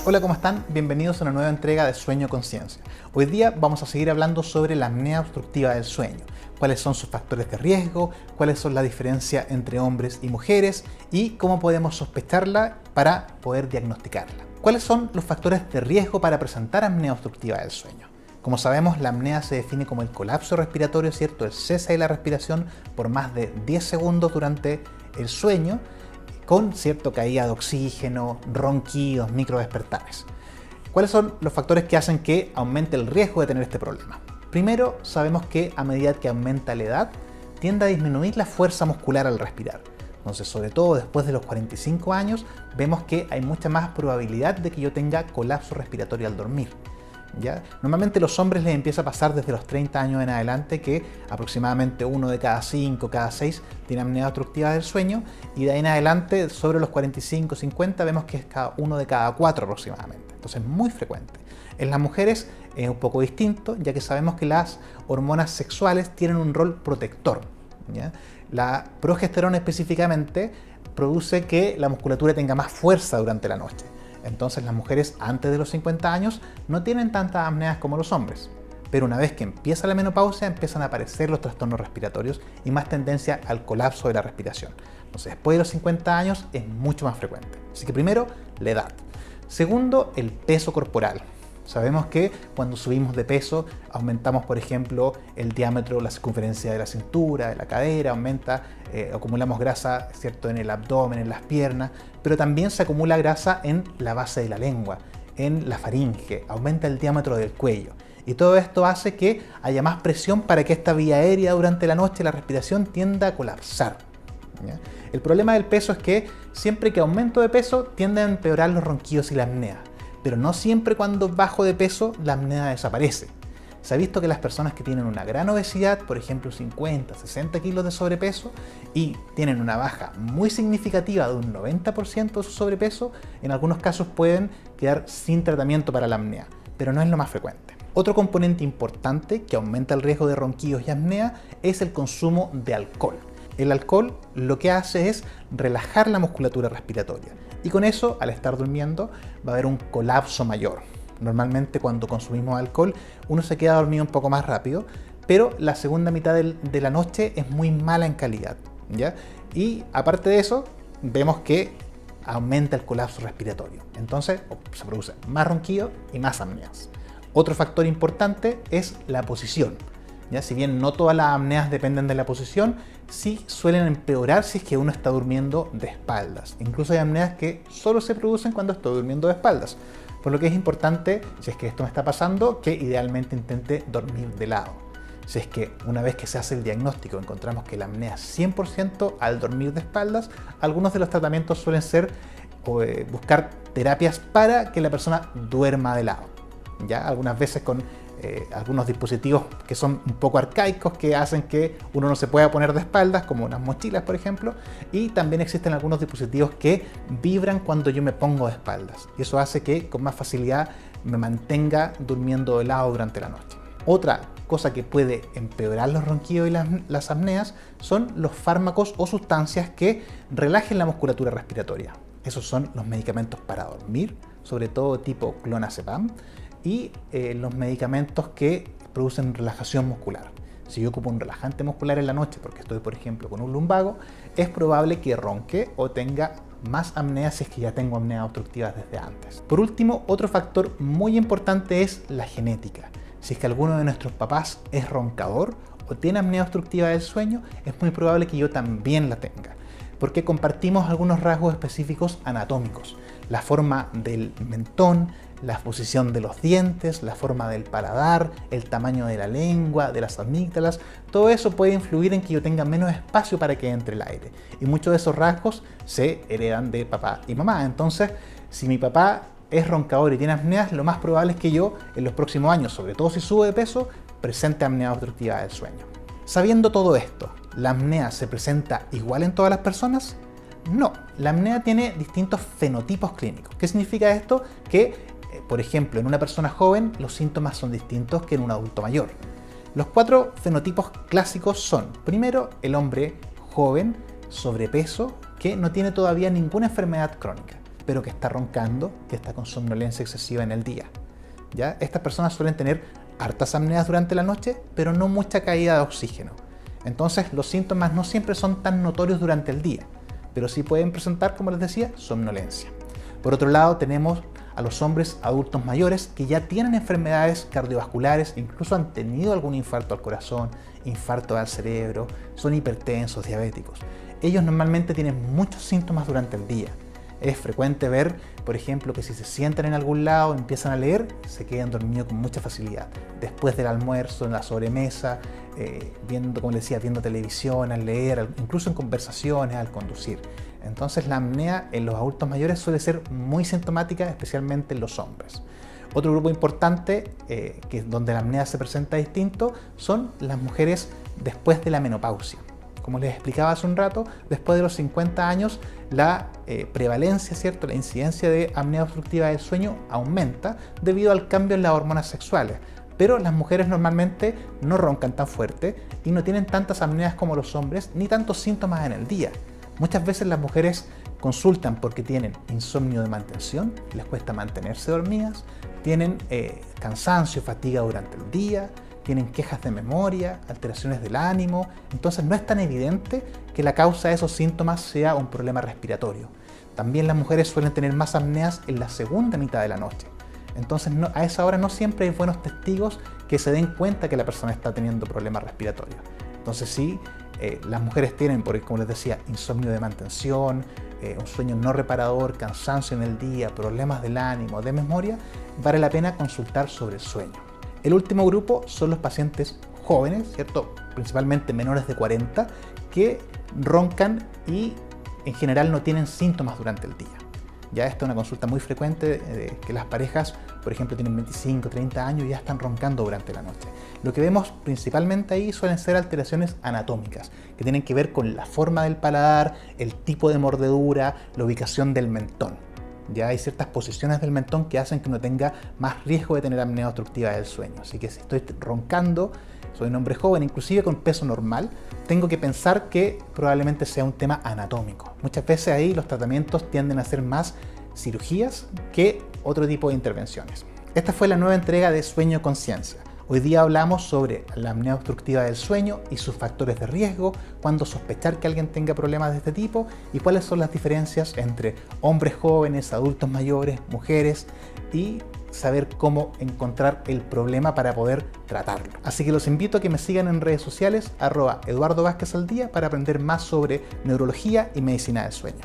Hola, ¿cómo están? Bienvenidos a una nueva entrega de Sueño Conciencia. Hoy día vamos a seguir hablando sobre la apnea obstructiva del sueño, cuáles son sus factores de riesgo, cuáles son la diferencia entre hombres y mujeres y cómo podemos sospecharla para poder diagnosticarla. ¿Cuáles son los factores de riesgo para presentar apnea obstructiva del sueño? Como sabemos, la apnea se define como el colapso respiratorio, ¿cierto? El cese de la respiración por más de 10 segundos durante el sueño, con cierta caída de oxígeno, ronquidos, microdespertares. ¿Cuáles son los factores que hacen que aumente el riesgo de tener este problema? Primero, sabemos que a medida que aumenta la edad, tiende a disminuir la fuerza muscular al respirar. Entonces, sobre todo después de los 45 años, vemos que hay mucha más probabilidad de que yo tenga colapso respiratorio al dormir. ¿Ya? Normalmente los hombres les empieza a pasar desde los 30 años en adelante, que aproximadamente 1 de cada 5, cada 6 tiene apnea obstructiva del sueño, y de ahí en adelante, sobre los 45, 50, vemos que es uno de cada 4 aproximadamente. Entonces es muy frecuente. En las mujeres es un poco distinto, ya que sabemos que las hormonas sexuales tienen un rol protector, ¿ya? La progesterona específicamente produce que la musculatura tenga más fuerza durante la noche. Entonces las mujeres antes de los 50 años no tienen tantas apneas como los hombres. Pero una vez que empieza la menopausia empiezan a aparecer los trastornos respiratorios y más tendencia al colapso de la respiración. Entonces después de los 50 años es mucho más frecuente. Así que primero, la edad. Segundo, el peso corporal. Sabemos que cuando subimos de peso aumentamos, por ejemplo, el diámetro, la circunferencia de la cintura, de la cadera, acumulamos grasa, ¿cierto?, en el abdomen, en las piernas, pero también se acumula grasa en la base de la lengua, en la faringe, aumenta el diámetro del cuello. Y todo esto hace que haya más presión para que esta vía aérea durante la noche, la respiración, tienda a colapsar, ¿ya? El problema del peso es que siempre que aumento de peso tienden a empeorar los ronquidos y la apnea. Pero no siempre cuando bajo de peso la apnea desaparece. Se ha visto que las personas que tienen una gran obesidad, por ejemplo 50, 60 kilos de sobrepeso, y tienen una baja muy significativa de un 90% de su sobrepeso, en algunos casos pueden quedar sin tratamiento para la apnea, pero no es lo más frecuente. Otro componente importante que aumenta el riesgo de ronquidos y apnea es el consumo de alcohol. El alcohol lo que hace es relajar la musculatura respiratoria y con eso, al estar durmiendo, va a haber un colapso mayor. Normalmente cuando consumimos alcohol uno se queda dormido un poco más rápido, pero la segunda mitad de la noche es muy mala en calidad, ¿ya? Y aparte de eso, vemos que aumenta el colapso respiratorio. Entonces se produce más ronquido y más apneas. Otro factor importante es la posición. ¿Ya? Si bien no todas las apneas dependen de la posición, sí suelen empeorar si es que uno está durmiendo de espaldas. Incluso hay apneas que solo se producen cuando estoy durmiendo de espaldas. Por lo que es importante, si es que esto me está pasando, que idealmente intente dormir de lado. Si es que una vez que se hace el diagnóstico encontramos que la apnea es 100% al dormir de espaldas, algunos de los tratamientos suelen ser buscar terapias para que la persona duerma de lado. ¿Ya? Algunas veces con algunos dispositivos que son un poco arcaicos que hacen que uno no se pueda poner de espaldas, como unas mochilas por ejemplo, y también existen algunos dispositivos que vibran cuando yo me pongo de espaldas y eso hace que con más facilidad me mantenga durmiendo de lado durante la noche. Otra cosa que puede empeorar los ronquidos y las apneas son los fármacos o sustancias que relajen la musculatura respiratoria. Esos son los medicamentos para dormir, sobre todo tipo clonazepam, y los medicamentos que producen relajación muscular. Si yo ocupo un relajante muscular en la noche porque estoy, por ejemplo, con un lumbago, es probable que ronque o tenga más apnea si es que ya tengo apnea obstructiva desde antes. Por último, otro factor muy importante es la genética. Si es que alguno de nuestros papás es roncador o tiene apnea obstructiva del sueño, es muy probable que yo también la tenga, porque compartimos algunos rasgos específicos anatómicos. La forma del mentón, la posición de los dientes, la forma del paladar, el tamaño de la lengua, de las amígdalas, todo eso puede influir en que yo tenga menos espacio para que entre el aire. Y muchos de esos rasgos se heredan de papá y mamá. Entonces, si mi papá es roncador y tiene apneas, lo más probable es que yo en los próximos años, sobre todo si subo de peso, presente apnea obstructiva del sueño. Sabiendo todo esto, ¿la apnea se presenta igual en todas las personas? No, la apnea tiene distintos fenotipos clínicos. ¿Qué significa esto? Que por ejemplo, en una persona joven los síntomas son distintos que en un adulto mayor. Los 4 fenotipos clásicos son, primero, el hombre joven, sobrepeso, que no tiene todavía ninguna enfermedad crónica. pero que está roncando, que está con somnolencia excesiva en el día. ¿Ya? Estas personas suelen tener hartas apneas durante la noche, pero no mucha caída de oxígeno. Entonces los síntomas no siempre son tan notorios durante el día, pero sí pueden presentar, como les decía, somnolencia. Por otro lado, tenemos a los hombres adultos mayores que ya tienen enfermedades cardiovasculares, incluso han tenido algún infarto al corazón, infarto al cerebro, son hipertensos, diabéticos. Ellos normalmente tienen muchos síntomas durante el día. Es frecuente ver, por ejemplo, que si se sientan en algún lado, empiezan a leer, se quedan dormidos con mucha facilidad. Después del almuerzo, en la sobremesa, viendo, como les decía, viendo televisión, al leer, incluso en conversaciones, al conducir. Entonces la apnea en los adultos mayores suele ser muy sintomática, especialmente en los hombres. Otro grupo importante, donde la apnea se presenta distinto, son las mujeres después de la menopausia. Como les explicaba hace un rato, después de los 50 años la prevalencia, ¿cierto? La incidencia de apnea obstructiva del sueño aumenta debido al cambio en las hormonas sexuales. Pero las mujeres normalmente no roncan tan fuerte y no tienen tantas apneas como los hombres ni tantos síntomas en el día. Muchas veces las mujeres consultan porque tienen insomnio de mantención, les cuesta mantenerse dormidas, tienen cansancio, fatiga durante el día, tienen quejas de memoria, alteraciones del ánimo. Entonces no es tan evidente que la causa de esos síntomas sea un problema respiratorio. También las mujeres suelen tener más apneas en la segunda mitad de la noche. Entonces a esa hora no siempre hay buenos testigos que se den cuenta que la persona está teniendo problemas respiratorios. Entonces sí, las mujeres tienen, como les decía, insomnio de mantención, un sueño no reparador, cansancio en el día, problemas del ánimo, de memoria, vale la pena consultar sobre el sueño. El último grupo son los pacientes jóvenes, ¿cierto? Principalmente menores de 40, que roncan y en general no tienen síntomas durante el día. Ya esta es una consulta muy frecuente, que las parejas, por ejemplo, tienen 25, 30 años y ya están roncando durante la noche. Lo que vemos principalmente ahí suelen ser alteraciones anatómicas, que tienen que ver con la forma del paladar, el tipo de mordedura, la ubicación del mentón. Ya hay ciertas posiciones del mentón que hacen que uno tenga más riesgo de tener apnea obstructiva del sueño. Así que si estoy roncando, soy un hombre joven, inclusive con peso normal, tengo que pensar que probablemente sea un tema anatómico. Muchas veces ahí los tratamientos tienden a ser más cirugías que otro tipo de intervenciones. Esta fue la nueva entrega de Sueño Conciencia. Hoy día hablamos sobre la apnea obstructiva del sueño y sus factores de riesgo, cuándo sospechar que alguien tenga problemas de este tipo y cuáles son las diferencias entre hombres jóvenes, adultos mayores, mujeres y saber cómo encontrar el problema para poder tratarlo. Así que los invito a que me sigan en redes sociales @EduardoVázquezAlDía para aprender más sobre neurología y medicina del sueño.